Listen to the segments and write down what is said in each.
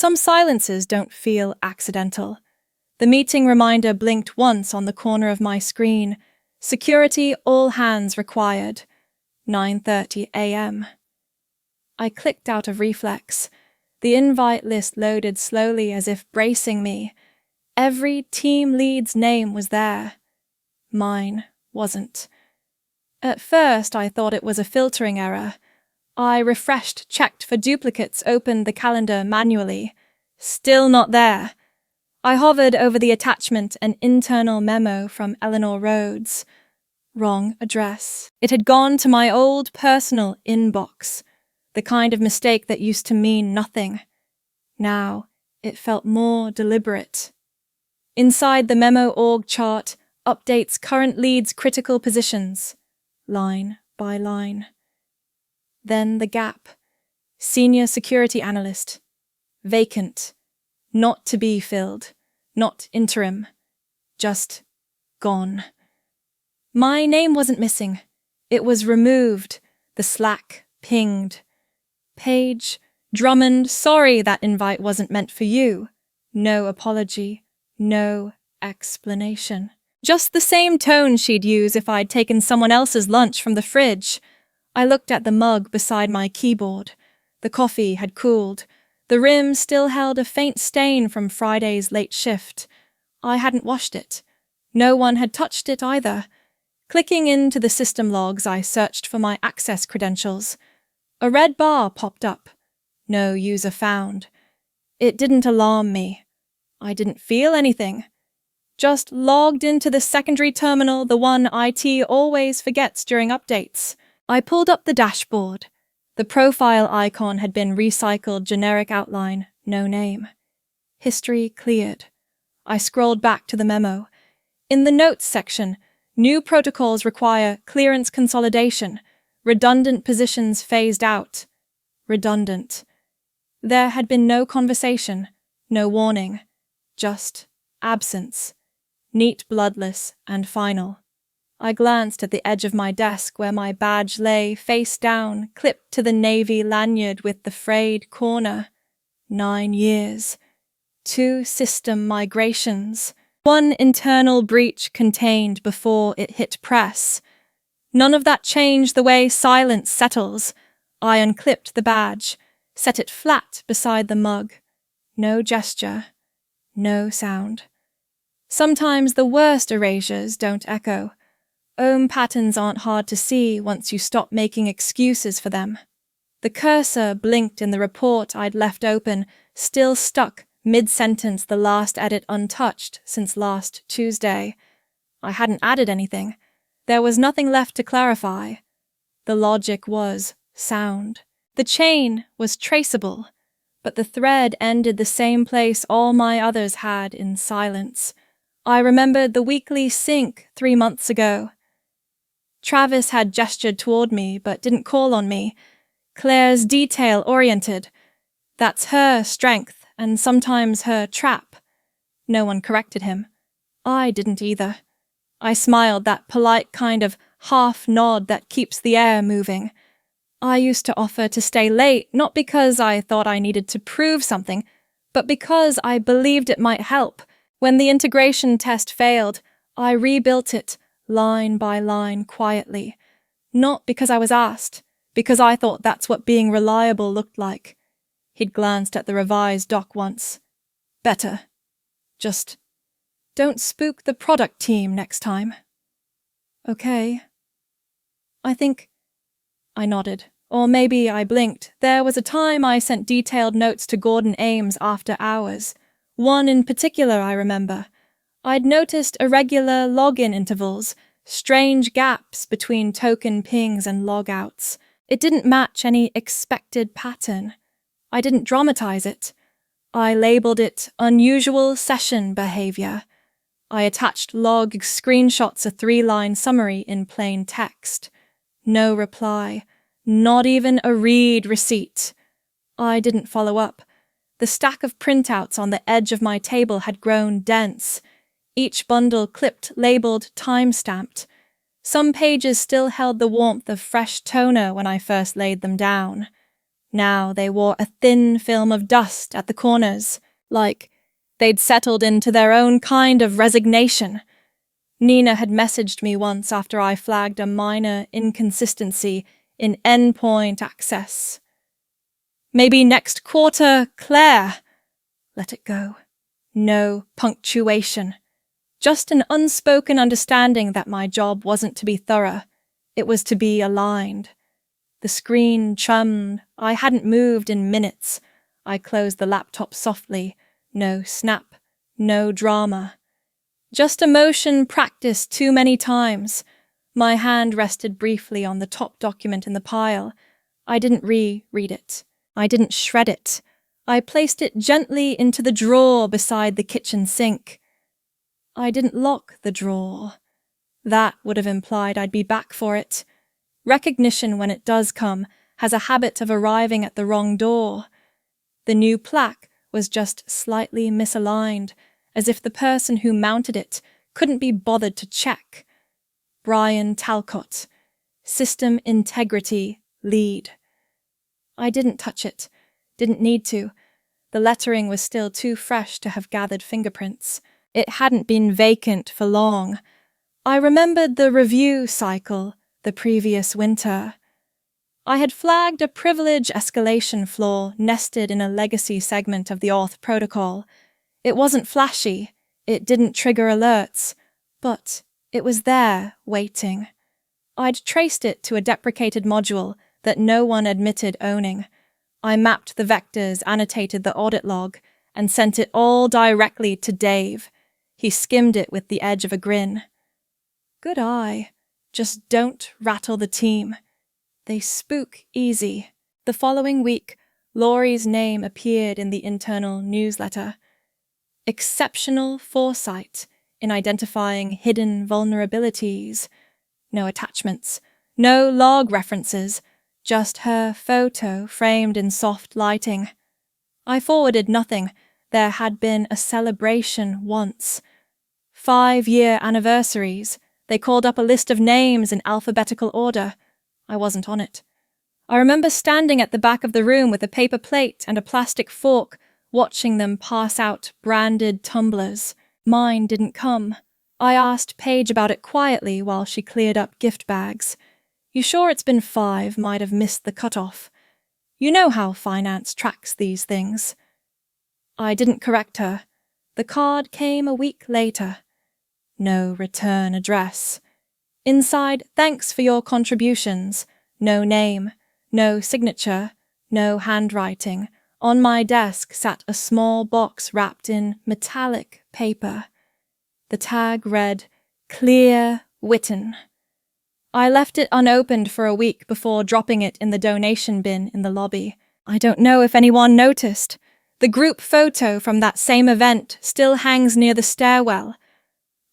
Some silences don't feel accidental. The meeting reminder blinked once on the corner of my screen. Security, all hands required. 9:30 a.m. I clicked out of reflex. The invite list loaded slowly as if bracing me. Every team lead's name was there. Mine wasn't. At first, I thought it was a filtering error. I refreshed, checked for duplicates, opened the calendar manually. Still not there. I hovered over the attachment, an internal memo from Eleanor Rhodes. Wrong address. It had gone to my old personal inbox, the kind of mistake that used to mean nothing. Now, it felt more deliberate. Inside the memo org chart, updates current leads' critical positions, line by line. Then the gap. Senior security analyst. Vacant. Not to be filled. Not interim. Just gone. My name wasn't missing. It was removed. The Slack pinged. Paige, Drummond, sorry that invite wasn't meant for you. No apology. No explanation. Just the same tone she'd use if I'd taken someone else's lunch from the fridge. I looked at the mug beside my keyboard. The coffee had cooled. The rim still held a faint stain from Friday's late shift. I hadn't washed it. No one had touched it either. Clicking into the system logs, I searched for my access credentials. A red bar popped up. No user found. It didn't alarm me. I didn't feel anything. Just logged into the secondary terminal, the one IT always forgets during updates. I pulled up the dashboard. The profile icon had been recycled, generic outline, no name. History cleared. I scrolled back to the memo. In the notes section, new protocols require clearance consolidation, redundant positions phased out. Redundant. There had been no conversation, no warning, just absence. Neat, bloodless, and final. I glanced at the edge of my desk where my badge lay, face down, clipped to the navy lanyard with the frayed corner. 9 years. 2 system migrations. 1 internal breach contained before it hit press. None of that changed the way silence settles. I unclipped the badge, set it flat beside the mug. No gesture. No sound. Sometimes the worst erasures don't echo. Ohm patterns aren't hard to see once you stop making excuses for them. The cursor blinked in the report I'd left open, still stuck mid-sentence, the last edit untouched since last Tuesday. I hadn't added anything. There was nothing left to clarify. The logic was sound. The chain was traceable, but the thread ended the same place all my others had, in silence. I remembered the weekly sync 3 months ago. Travis had gestured toward me, but didn't call on me. Claire's detail-oriented. That's her strength, and sometimes her trap. No one corrected him. I didn't either. I smiled, that polite kind of half nod that keeps the air moving. I used to offer to stay late, not because I thought I needed to prove something, but because I believed it might help. When the integration test failed, I rebuilt it, line by line, quietly. Not because I was asked, because I thought that's what being reliable looked like. He'd glanced at the revised doc once. Better. Just don't spook the product team next time. Okay. I think... I nodded. Or maybe I blinked. There was a time I sent detailed notes to Gordon Ames after hours. One in particular I remember. I'd noticed irregular login intervals, strange gaps between token pings and logouts. It didn't match any expected pattern. I didn't dramatize it. I labeled it unusual session behavior. I attached log screenshots, a 3-line summary in plain text. No reply. Not even a read receipt. I didn't follow up. The stack of printouts on the edge of my table had grown dense. Each bundle clipped, labeled, time-stamped. Some pages still held the warmth of fresh toner when I first laid them down. Now they wore a thin film of dust at the corners, like they'd settled into their own kind of resignation. Nina had messaged me once after I flagged a minor inconsistency in endpoint access. Maybe next quarter, Claire. Let it go. No punctuation. Just an unspoken understanding that my job wasn't to be thorough. It was to be aligned. The screen chummed. I hadn't moved in minutes. I closed the laptop softly. No snap. No drama. Just emotion practiced too many times. My hand rested briefly on the top document in the pile. I didn't reread it. I didn't shred it. I placed it gently into the drawer beside the kitchen sink. I didn't lock the drawer. That would have implied I'd be back for it. Recognition, when it does come, has a habit of arriving at the wrong door. The new plaque was just slightly misaligned, as if the person who mounted it couldn't be bothered to check. Brian Talcott, System Integrity Lead. I didn't touch it. Didn't need to. The lettering was still too fresh to have gathered fingerprints. It hadn't been vacant for long. I remembered the review cycle the previous winter. I had flagged a privilege escalation flaw nested in a legacy segment of the auth protocol. It wasn't flashy. It didn't trigger alerts. But it was there, waiting. I'd traced it to a deprecated module that no one admitted owning. I mapped the vectors, annotated the audit log, and sent it all directly to Dave. He skimmed it with the edge of a grin. Good eye. Just don't rattle the team. They spook easy. The following week, Laurie's name appeared in the internal newsletter. Exceptional foresight in identifying hidden vulnerabilities. No attachments, no log references, just her photo framed in soft lighting. I forwarded nothing. There had been a celebration once. 5-year anniversaries. They called up a list of names in alphabetical order. I wasn't on it. I remember standing at the back of the room with a paper plate and a plastic fork, watching them pass out branded tumblers. Mine didn't come. I asked Paige about it quietly while she cleared up gift bags. You sure it's been 5? Might have missed the cutoff. You know how finance tracks these things. I didn't correct her. The card came a week later. No return address. Inside, thanks for your contributions. No name, no signature, no handwriting. On my desk sat a small box wrapped in metallic paper. The tag read, Clear Witten. I left it unopened for a week before dropping it in the donation bin in the lobby. I don't know if anyone noticed. The group photo from that same event still hangs near the stairwell.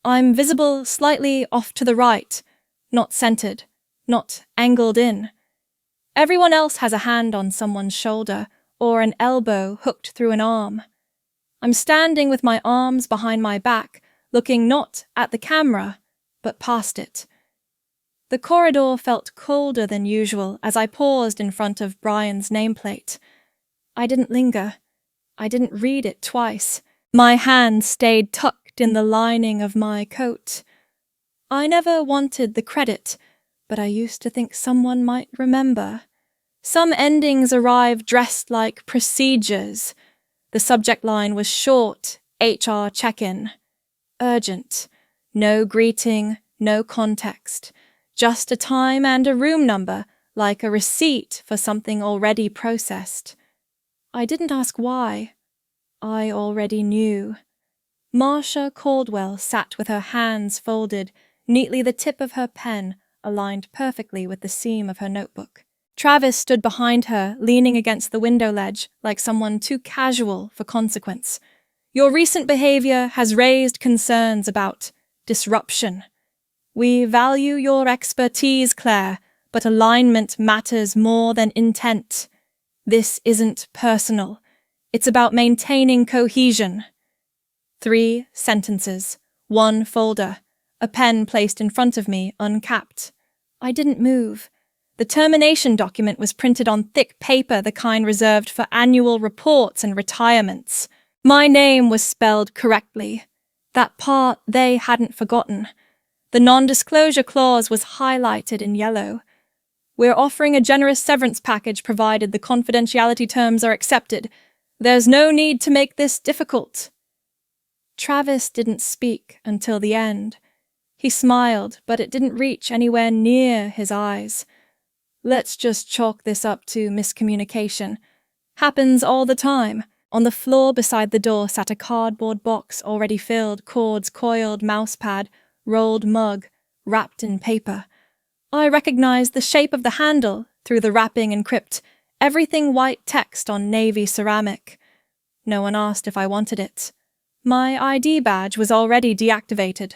I'm visible slightly off to the right, not centered, not angled in. Everyone else has a hand on someone's shoulder or an elbow hooked through an arm. I'm standing with my arms behind my back, looking not at the camera, but past it. The corridor felt colder than usual as I paused in front of Brian's nameplate. I didn't linger. I didn't read it twice. My hand stayed tucked in the lining of my coat. I never wanted the credit, but I used to think someone might remember. Some endings arrived dressed like procedures. The subject line was short, HR check-in. Urgent. No greeting, no context. Just a time and a room number, like a receipt for something already processed. I didn't ask why. I already knew. Marcia Caldwell sat with her hands folded, neatly the tip of her pen aligned perfectly with the seam of her notebook. Travis stood behind her, leaning against the window ledge like someone too casual for consequence. Your recent behavior has raised concerns about disruption. We value your expertise, Claire, but alignment matters more than intent. This isn't personal. It's about maintaining cohesion. 3 sentences, 1 folder, a pen placed in front of me, uncapped. I didn't move. The termination document was printed on thick paper, the kind reserved for annual reports and retirements. My name was spelled correctly. That part they hadn't forgotten. The non-disclosure clause was highlighted in yellow. We're offering a generous severance package provided the confidentiality terms are accepted. There's no need to make this difficult. Travis didn't speak until the end. He smiled, but it didn't reach anywhere near his eyes. Let's just chalk this up to miscommunication. Happens all the time. On the floor beside the door sat a cardboard box already filled, cords coiled, mousepad, rolled mug, wrapped in paper. I recognized the shape of the handle through the wrapping and crypt, everything white text on navy ceramic. No one asked if I wanted it. My ID badge was already deactivated.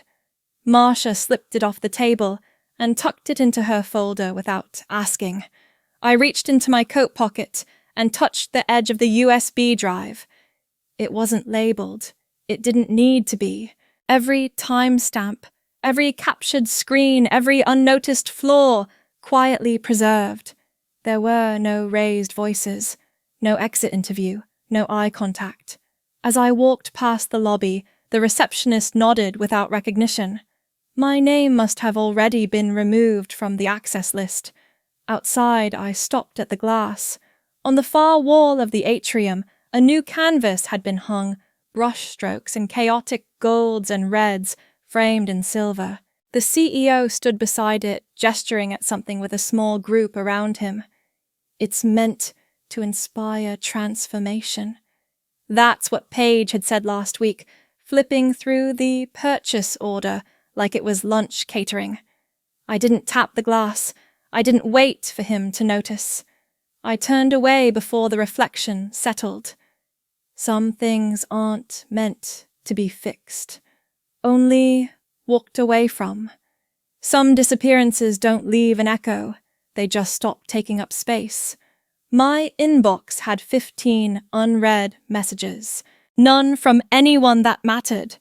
Marcia slipped it off the table and tucked it into her folder without asking. I reached into my coat pocket and touched the edge of the USB drive. It wasn't labeled. It didn't need to be. Every timestamp, every captured screen, every unnoticed flaw, quietly preserved. There were no raised voices, no exit interview, no eye contact. As I walked past the lobby, the receptionist nodded without recognition. My name must have already been removed from the access list. Outside, I stopped at the glass. On the far wall of the atrium, a new canvas had been hung, brushstrokes in chaotic golds and reds, framed in silver. The CEO stood beside it, gesturing at something with a small group around him. It's meant to inspire transformation. That's what Paige had said last week, flipping through the purchase order like it was lunch catering. I didn't tap the glass. I didn't wait for him to notice. I turned away before the reflection settled. Some things aren't meant to be fixed, only walked away from. Some disappearances don't leave an echo, they just stop taking up space. My inbox had 15 unread messages, none from anyone that mattered.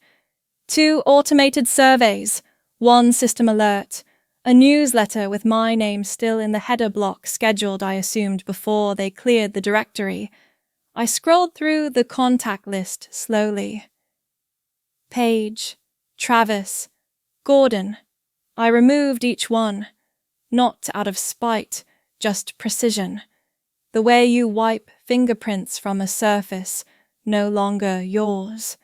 2 automated surveys, 1 system alert, a newsletter with my name still in the header block scheduled, I assumed, before they cleared the directory. I scrolled through the contact list slowly. Paige, Travis, Gordon. I removed each one, not out of spite, just precision. The way you wipe fingerprints from a surface, no longer yours.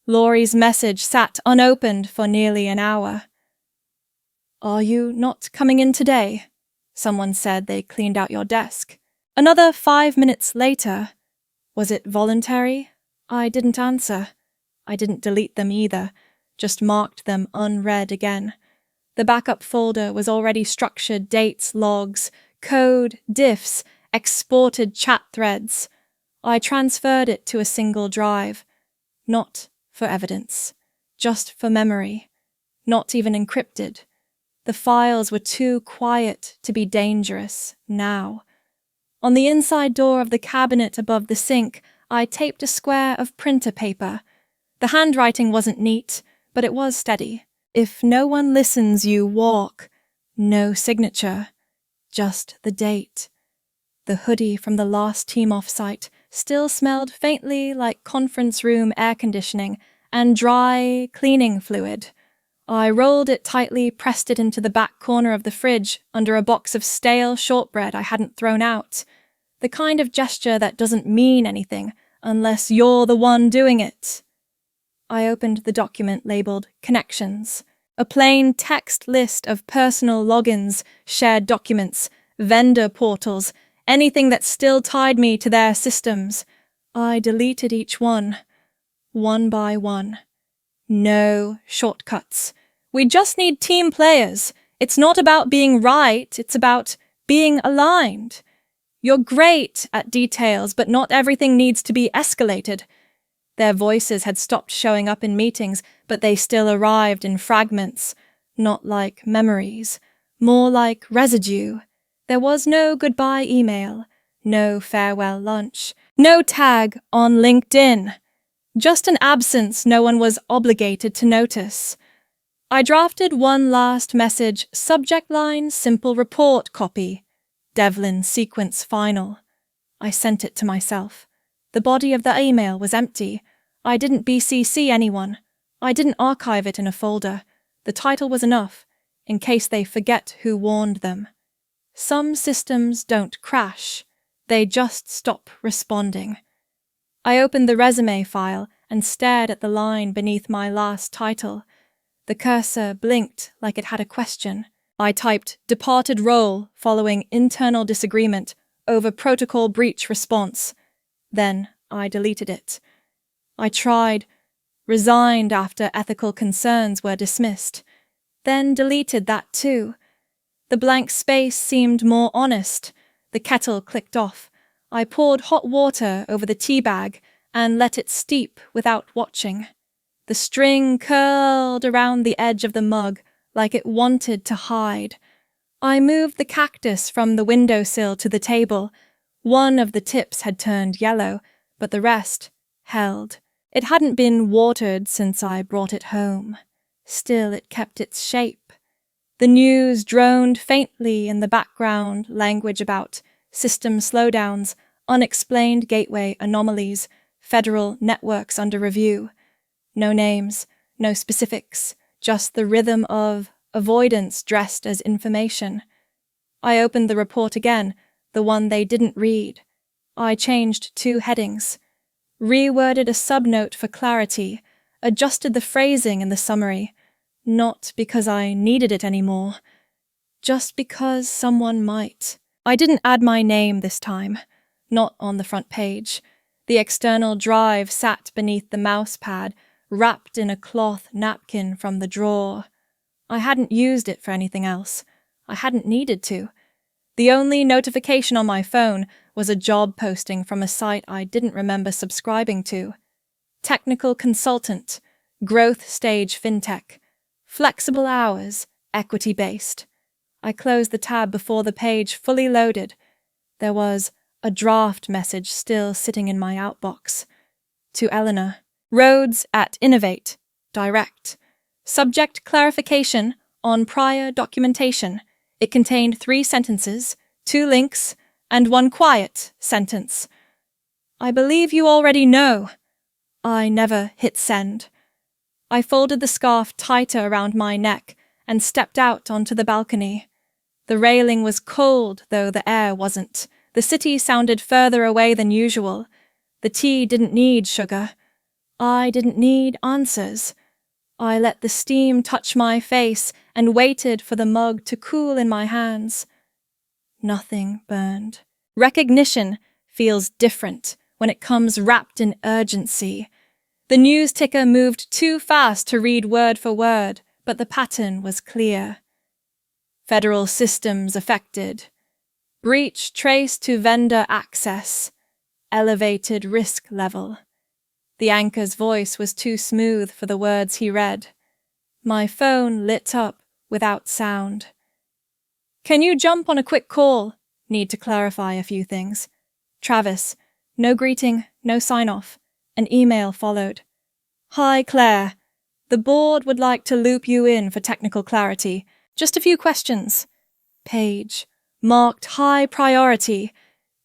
Laurie's message sat unopened for nearly an hour. Are you not coming in today? Someone said they cleaned out your desk. Another 5 minutes later. Was it voluntary? I didn't answer. I didn't delete them either, just marked them unread again. The backup folder was already structured: dates, logs, code, diffs, exported chat threads. I transferred it to a single drive. Not for evidence, just for memory. Not even encrypted. The files were too quiet to be dangerous now. On the inside door of the cabinet above the sink, I taped a square of printer paper. The handwriting wasn't neat, but it was steady. If no one listens, you walk. No signature. Just the date. The hoodie from the last team off-site still smelled faintly like conference room air conditioning and dry cleaning fluid. I rolled it tightly, pressed it into the back corner of the fridge under a box of stale shortbread I hadn't thrown out. The kind of gesture that doesn't mean anything unless you're the one doing it. I opened the document labeled Connections, a plain text list of personal logins, shared documents, vendor portals, anything that still tied me to their systems. I deleted each one by one. No shortcuts. We just need team players. It's not about being right, it's about being aligned. You're great at details, but not everything needs to be escalated. Their voices had stopped showing up in meetings, but they still arrived in fragments, not like memories, more like residue. There was no goodbye email, no farewell lunch, no tag on LinkedIn. Just an absence no one was obligated to notice. I drafted one last message, subject line, simple report copy. Devlin sequence final. I sent it to myself. The body of the email was empty. I didn't BCC anyone. I didn't archive it in a folder. The title was enough, in case they forget who warned them. Some systems don't crash. They just stop responding. I opened the resume file and stared at the line beneath my last title. The cursor blinked like it had a question. I typed departed role following internal disagreement over protocol breach response. Then I deleted it. I tried, resigned after ethical concerns were dismissed, then deleted that too. The blank space seemed more honest. The kettle clicked off. I poured hot water over the tea bag and let it steep without watching. The string curled around the edge of the mug like it wanted to hide. I moved the cactus from the windowsill to the table. One of the tips had turned yellow, but the rest held. It hadn't been watered since I brought it home. Still, it kept its shape. The news droned faintly in the background, language about system slowdowns, unexplained gateway anomalies, federal networks under review. No names, no specifics, just the rhythm of avoidance dressed as information. I opened the report again, the one they didn't read. I changed 2 headings, reworded a subnote for clarity, adjusted the phrasing in the summary, not because I needed it anymore, just because someone might. I didn't add my name this time, not on the front page. The external drive sat beneath the mouse pad, wrapped in a cloth napkin from the drawer. I hadn't used it for anything else. I hadn't needed to. The only notification on my phone was a job posting from a site I didn't remember subscribing to. Technical consultant, growth stage fintech, flexible hours, equity-based. I closed the tab before the page fully loaded. There was a draft message still sitting in my outbox. To Eleanor. Rhodes at Innovate. Direct. Subject clarification on prior documentation. It contained 3 sentences, 2 links, and 1 quiet sentence. I believe you already know. I never hit send. I folded the scarf tighter around my neck and stepped out onto the balcony. The railing was cold, though the air wasn't. The city sounded further away than usual. The tea didn't need sugar. I didn't need answers. I let the steam touch my face and waited for the mug to cool in my hands. Nothing burned. Recognition feels different when it comes wrapped in urgency. The news ticker moved too fast to read word for word, but the pattern was clear. Federal systems affected. Breach traced to vendor access. Elevated risk level. The anchor's voice was too smooth for the words he read. My phone lit up without sound. Can you jump on a quick call? Need to clarify a few things. Travis. No greeting, no sign-off. An email followed. Hi, Claire. The board would like to loop you in for technical clarity. Just a few questions. Page. Marked high priority.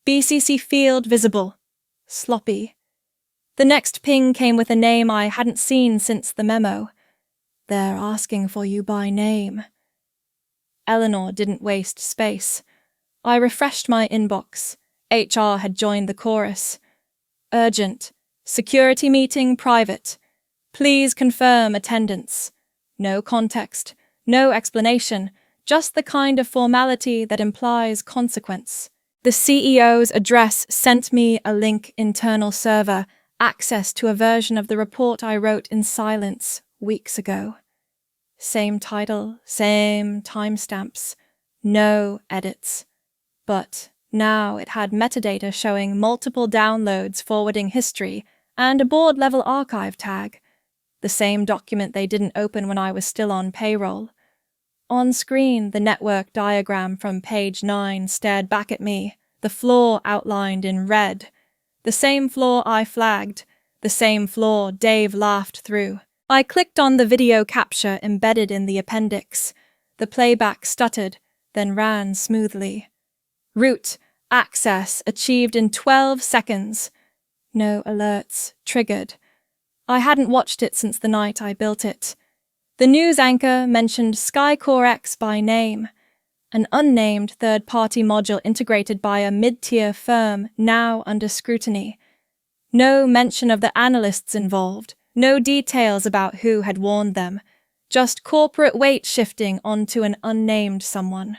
BCC field visible. Sloppy. The next ping came with a name I hadn't seen since the memo. They're asking for you by name. Eleanor didn't waste space. I refreshed my inbox. HR had joined the chorus. Urgent. Security meeting private. Please confirm attendance. No context. No explanation. Just the kind of formality that implies consequence. The CEO's address sent me a link internal server, access to a version of the report I wrote in silence weeks ago. Same title, same timestamps, no edits. But now it had metadata showing multiple downloads, forwarding history, and a board-level archive tag. The same document they didn't open when I was still on payroll. On screen, the network diagram from page 9 stared back at me, the flaw outlined in red. The same flaw I flagged, the same flaw Dave laughed through. I clicked on the video capture embedded in the appendix. The playback stuttered, then ran smoothly. Root access achieved in 12 seconds. No alerts triggered. I hadn't watched it since the night I built it. The news anchor mentioned Skycore X by name, an unnamed third-party module integrated by a mid-tier firm now under scrutiny. No mention of the analysts involved, no details about who had warned them, just corporate weight shifting onto an unnamed someone.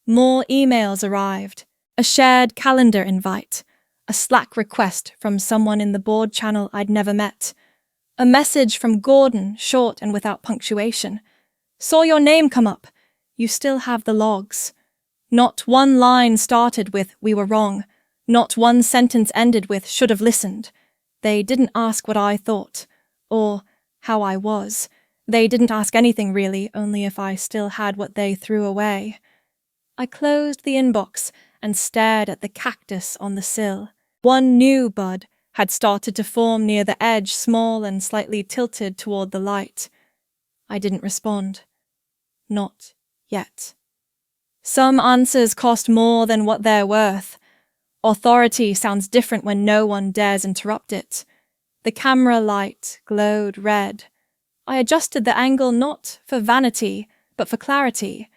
More emails arrived, a shared calendar invite, a Slack request from someone in the board channel I'd never met, a message from Gordon, short and without punctuation. Saw your name come up. You still have the logs. Not one line started with, "We were wrong." Not one sentence ended with, "Should have listened." They didn't ask what I thought, or how I was. They didn't ask anything really, only if I still had what they threw away. I closed the inbox and stared at the cactus on the sill. One new bud had started to form near the edge, small and slightly tilted toward the light. I didn't respond. Not yet. Some answers cost more than what they're worth. Authority sounds different when no one dares interrupt it. The camera light glowed red. I adjusted the angle not for vanity, but for clarity.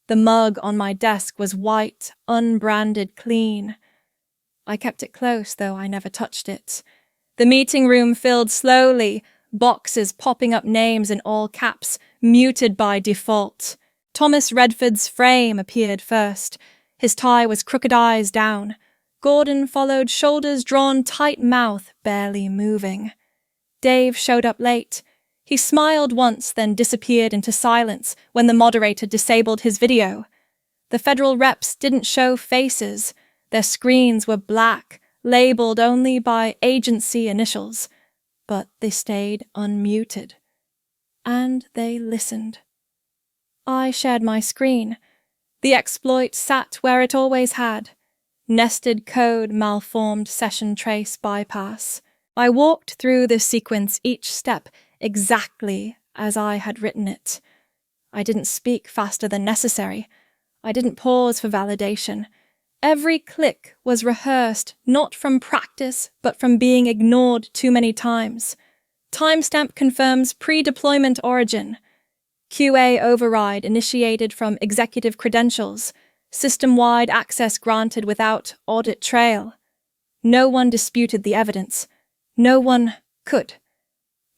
The mug on my desk was white, unbranded clean. I kept it close, though I never touched it. The meeting room filled slowly, boxes popping up names in all caps, muted by default. Thomas Redford's frame appeared first. His tie was crooked eyes down. Gordon followed, shoulders drawn, tight mouth barely moving. Dave showed up late. He smiled once, then disappeared into silence when the moderator disabled his video. The federal reps didn't show faces. Their screens were black, labeled only by agency initials, but they stayed unmuted. And they listened. I shared my screen. The exploit sat where it always had. Nested code malformed session trace bypass. I walked through the sequence, each step exactly as I had written it. I didn't speak faster than necessary. I didn't pause for validation. Every click was rehearsed, not from practice, but from being ignored too many times. Timestamp confirms pre-deployment origin. QA override initiated from executive credentials. System-wide access granted without audit trail. No one disputed the evidence. No one could.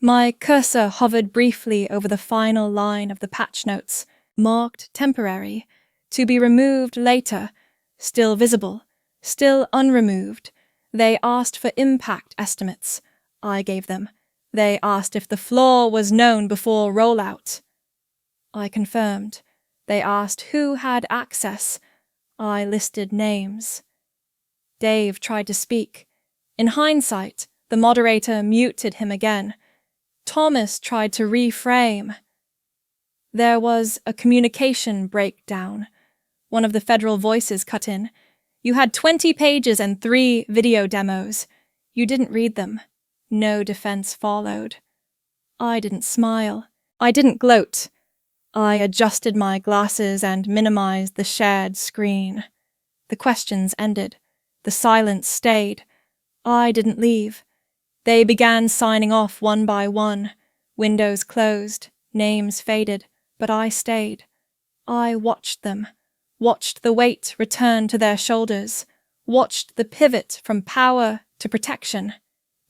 My cursor hovered briefly over the final line of the patch notes, marked temporary, to be removed later. Still visible, still unremoved. They asked for impact estimates. I gave them. They asked if the flaw was known before rollout. I confirmed. They asked who had access. I listed names. Dave tried to speak. In hindsight, the moderator muted him again. Thomas tried to reframe. There was a communication breakdown. One of the federal voices cut in. You had 20 pages and 3 video demos. You didn't read them. No defense followed. I didn't smile. I didn't gloat. I adjusted my glasses and minimized the shared screen. The questions ended. The silence stayed. I didn't leave. They began signing off one by one. Windows closed. Names faded. But I stayed. I watched them. Watched the weight return to their shoulders, watched the pivot from power to protection.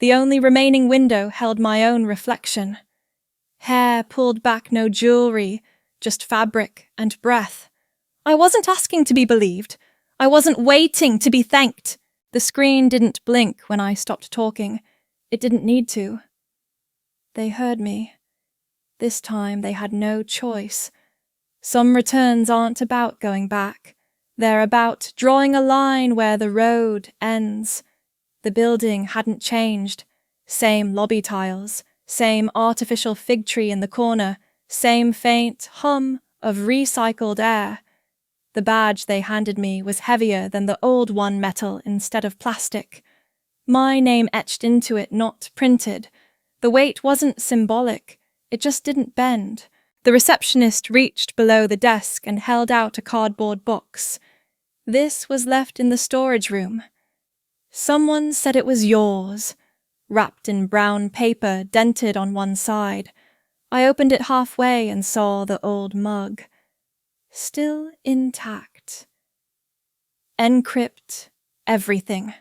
The only remaining window held my own reflection. Hair pulled back, no jewelry, just fabric and breath. I wasn't asking to be believed. I wasn't waiting to be thanked. The screen didn't blink when I stopped talking. It didn't need to. They heard me. This time they had no choice. Some returns aren't about going back. They're about drawing a line where the road ends. The building hadn't changed. Same lobby tiles, same artificial fig tree in the corner, same faint hum of recycled air. The badge they handed me was heavier than the old one, metal instead of plastic. My name etched into it, not printed. The weight wasn't symbolic, it just didn't bend. The receptionist reached below the desk and held out a cardboard box. This was left in the storage room. Someone said it was yours, wrapped in brown paper dented on one side. I opened it halfway and saw the old mug. Still intact. Encrypt everything.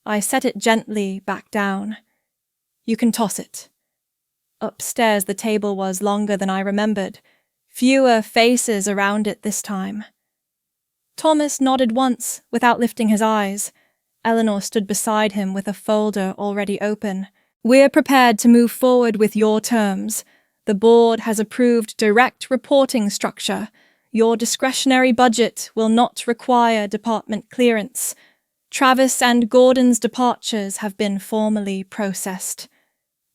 I set it gently back down. You can toss it. Upstairs the table was longer than I remembered. Fewer faces around it this time. Thomas nodded once, without lifting his eyes. Eleanor stood beside him with a folder already open. We're prepared to move forward with your terms. The board has approved direct reporting structure. Your discretionary budget will not require department clearance. Travis and Gordon's departures have been formally processed.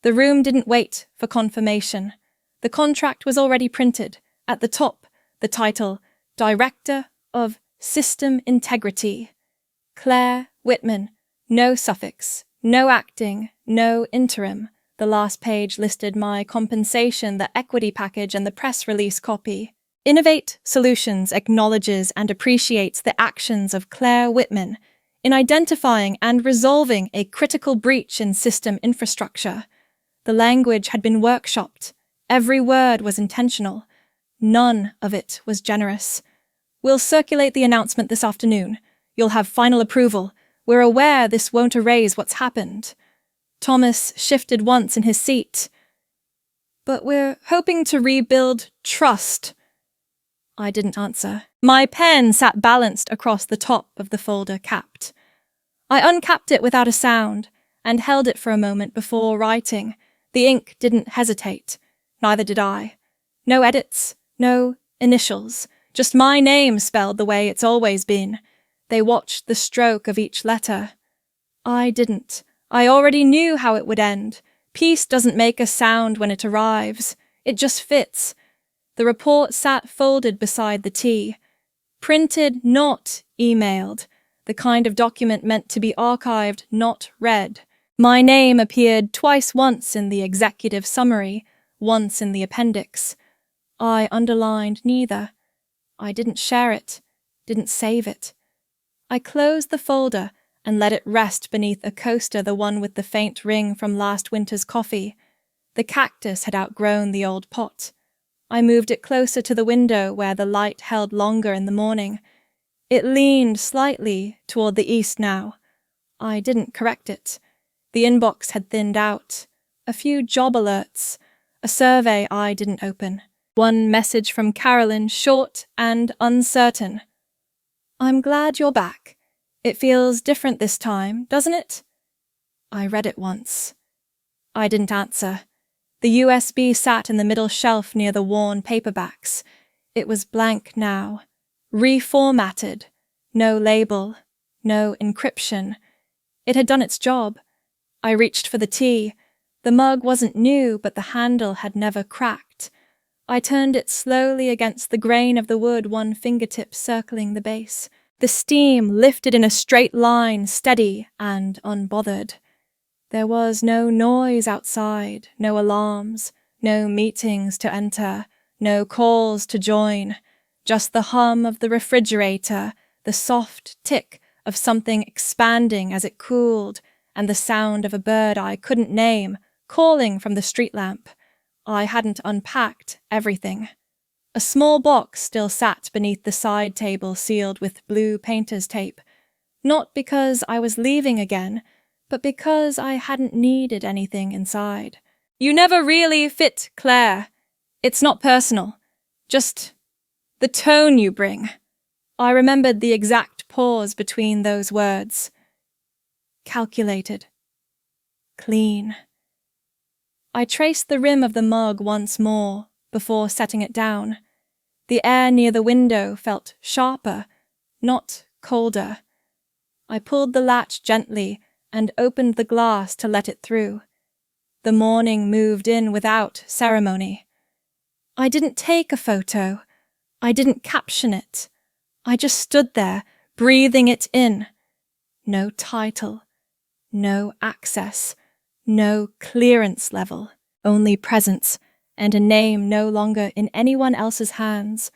The room didn't wait for confirmation. The contract was already printed. At the top, the title, Director of System Integrity. Claire Whitman. No suffix, no acting, no interim. The last page listed my compensation, the equity package, and the press release copy. Innovate Solutions acknowledges and appreciates the actions of Claire Whitman in identifying and resolving a critical breach in system infrastructure. The language had been workshopped. Every word was intentional. None of it was generous. We'll circulate the announcement this afternoon. You'll have final approval. We're aware this won't erase what's happened. Thomas shifted once in his seat. But we're hoping to rebuild trust. I didn't answer. My pen sat balanced across the top of the folder capped. I uncapped it without a sound and held it for a moment before writing. The ink didn't hesitate. Neither did I. No edits, no initials, just my name spelled the way it's always been. They watched the stroke of each letter. I didn't. I already knew how it would end. Peace doesn't make a sound when it arrives. It just fits. The report sat folded beside the tea. Printed, not emailed. The kind of document meant to be archived, not read. My name appeared once in the executive summary, once in the appendix. I underlined neither. I didn't share it, didn't save it. I closed the folder and let it rest beneath a coaster, the one with the faint ring from last winter's coffee. The cactus had outgrown the old pot. I moved it closer to the window where the light held longer in the morning. It leaned slightly toward the east now. I didn't correct it. The inbox had thinned out. A few job alerts. A survey I didn't open. One message from Carolyn, short and uncertain. I'm glad you're back. It feels different this time, doesn't it? I read it once. I didn't answer. The USB sat in the middle shelf near the worn paperbacks. It was blank now. Reformatted. No label. No encryption. It had done its job. I reached for the tea. The mug wasn't new, but the handle had never cracked. I turned it slowly against the grain of the wood, one fingertip circling the base. The steam lifted in a straight line, steady and unbothered. There was no noise outside, no alarms, no meetings to enter, no calls to join, just the hum of the refrigerator, the soft tick of something expanding as it cooled, and the sound of a bird I couldn't name, calling from the street lamp. I hadn't unpacked everything. A small box still sat beneath the side table sealed with blue painter's tape, not because I was leaving again, but because I hadn't needed anything inside. You never really fit, Claire. It's not personal. Just the tone you bring. I remembered the exact pause between those words. Calculated. Clean. I traced the rim of the mug once more before setting it down. The air near the window felt sharper, not colder. I pulled the latch gently and opened the glass to let it through. The morning moved in without ceremony. I didn't take a photo. I didn't caption it. I just stood there, breathing it in. No title. No access. No clearance level, only presence, and a name no longer in anyone else's hands.